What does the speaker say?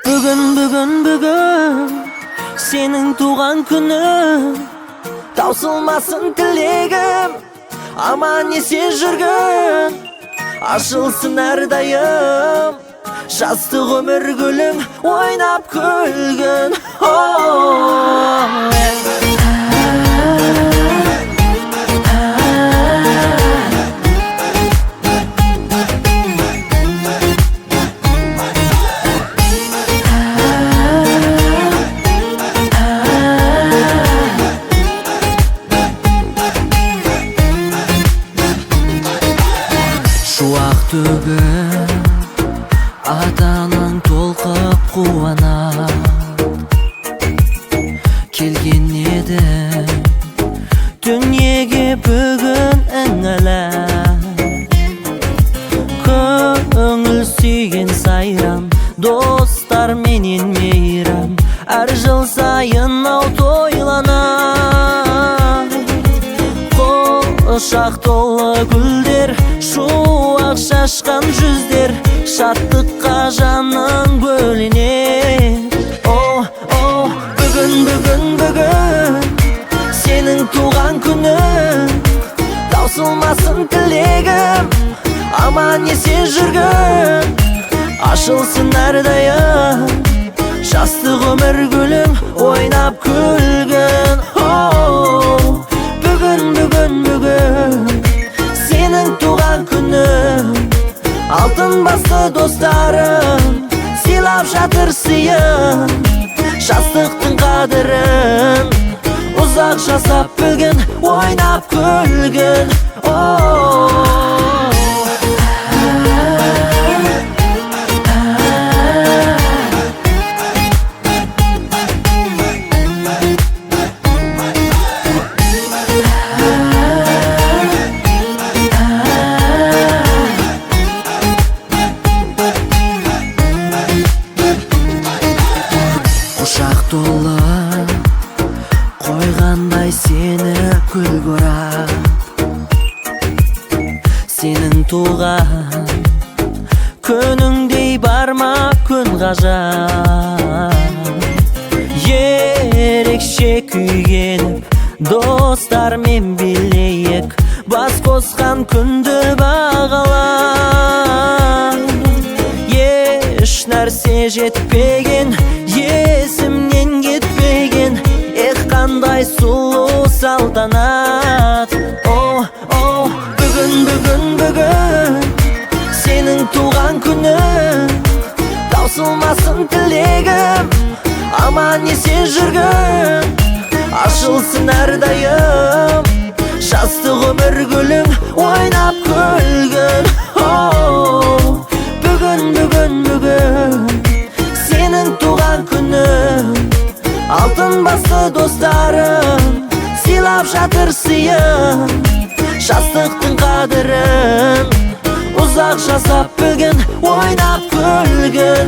Бүгін сенің туған күнің, таусылмасын тілегім, аман есен жүргін, ашылсын әрдайым жастық өмір гүлің, ойнап күлгін. Шуақ төгіп ата-анаң толқып қуана келген еді дүниеге бүгін іңілі, көңіл сүйген сайран, достар менен мейрам, әр жыл сайын тойлана. Құшақ толы гүлдер, шуақ шашқан жүздер, шаттыққа жаның бөленер. Бүгін сенің туған күнің, таусылмасын тілегім, аман есен жүргін, ашылсын әрдайым жастық өмір гүлің, ойнап күлгін. Бүгін сенің туған күнің, алтын басты достарың сыйлап жатыр сыйын, жастықтың қадірін ұзақ жасап білгін, ойнап күлгін. Құшақ толы қойғандай сені күл көріп, сенің туған күніңдей бар ма күн ғажап. Ерекше күйгеніп достармен билейік, бас қосқан күнді бағалап. Еш нәрсе жетпеген, есімнен кетпеген, қандай сұлу салтанат. Бүгін сенің туған күнің, таусылмасын тілегім, аман есен жүргін, ашылсын әрдайым жастық өмір гүлің, ойнап күлгін. Бүгін сенің туған күнің, алтын басты достарың сыйлап жатыр сыйын, жастықтың қадірін ұзақ жасап білгін, ойнап күлгін.